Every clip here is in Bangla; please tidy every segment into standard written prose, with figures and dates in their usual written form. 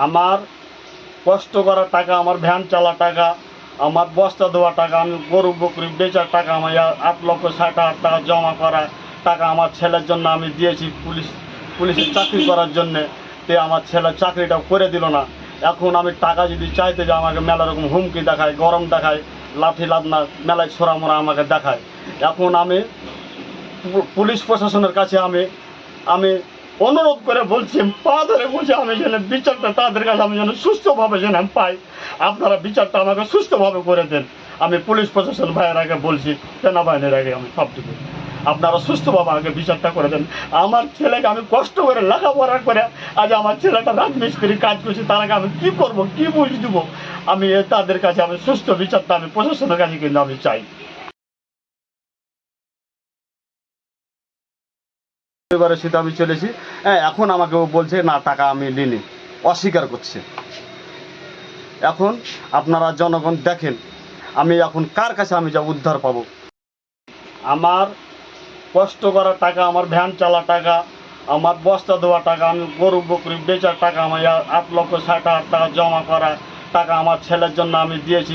আমার কষ্ট করা টাকা, আমার ভ্যান চালা টাকা, আমার বস্তা দেওয়া টাকা, আমি গরু বকরি বেচার টাকা, আমার 8,60,000 টাকা জমা করা টাকা আমার ছেলের জন্য আমি দিয়েছি পুলিশের চাকরি করার জন্যে। তে আমার ছেলের চাকরিটা করে দিল না। এখন আমি টাকা যদি চাইতে যাই আমাকে মেলা রকম হুমকি দেখায়, গরম দেখায়, লাঠি লাদনা মেলায় ছোড়া মোড়া আমাকে দেখায়। এখন আমি পুলিশ প্রশাসনের কাছে আমি অনুরোধ করে বলছি, পা ধরে বলছি, আমি যেন বিচারটা তাদের কাছে আমি যেন সুস্থভাবে যেন পাই। আপনারা বিচারটা আমাকে সুস্থভাবে করে দেন। আমি পুলিশ প্রশাসন ভাইয়ের আগে বলছি, সেনাবাহিনীর আগে আমি সবটুকু, আপনারা সুস্থভাবে আমাকে বিচারটা করে দেন। আমার ছেলেকে আমি কষ্ট করে লেখাপড়া করে আজ আমার ছেলেটা রাজমিস্ত্রি কাজ করছে, তার আগে আমি কী করবো, কী বুঝ দেবো? আমি তাদের কাছে আমি সুস্থ বিচারটা আমি প্রশাসনের কাছে কিন্তু আমি চাই। পরিবারের সাথে আমি চলেছি। হ্যাঁ, এখন আমাকে ও বলছে না, টাকা আমি নিইনি, অস্বীকার করছে। এখন আপনারা জনগণ দেখেন, আমি এখন কার কাছে আমি যা উদ্ধার পাবো? আমার কষ্ট করা টাকা, আমার ভ্যান চালা টাকা, আমার বস্তা দেওয়া টাকা, আমি গরু বকরি বেচার টাকা, আমার 8,60,000 টাকা জমা করা টাকা আমার ছেলের জন্য আমি দিয়েছি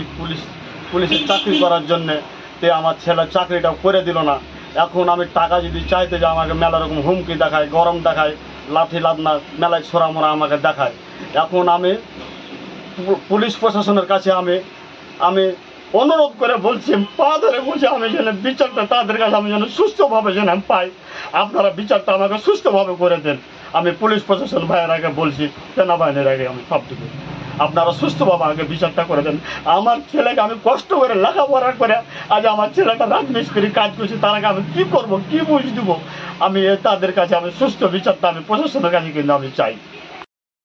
পুলিশের চাকরি করার জন্যে। তে আমার ছেলের চাকরিটা করে দিল না। এখন আমি টাকা যদি চাইতে যাই আমাকে মেলা রকম হুমকি দেখায়, গরম দেখায়, লাঠি লাদনা মেলায় ছোড়া মোড়া আমাকে দেখায়। এখন আমি পুলিশ প্রশাসনের কাছে আমি অনুরোধ করে বলছি, পা ধরে বলছি, আমি যেন বিচারটা তাদের কাছে আমি যেন সুস্থভাবে যেন পাই। আপনারা বিচারটা আমাকে সুস্থভাবে করে দেন। আমি পুলিশ প্রশাসন ভাইয়ের আগে বলছি, সেনাবাহিনীর আগে আমি সবটুকু, আপনারা সুস্থভাবে আমাকে বিচারটা করে দেন। আমার ছেলেকে আমি কষ্ট করে লেখাপড়া করে আজ আমার ছেলেটা রাজমিস্ত্রি কাজ করছে, তার আগে আমি কী করবো, কী বুঝ দেবো? আমি তাদের কাছে আমি সুস্থ বিচারটা আমি প্রশাসনের কাছে কিন্তু আমি চাই।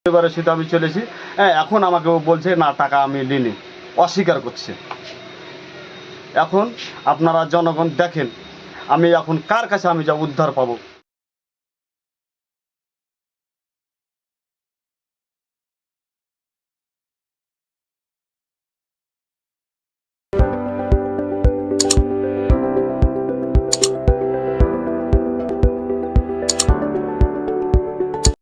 পরিবারের সাথে আমি চলেছি। হ্যাঁ, এখন আমাকে ও বলছে না, টাকা আমি নিইনি, অস্বীকার করছে। এখন আপনারা জনগণ দেখেন, আমি এখন কার কাছে আমি যা উদ্ধার পাবো?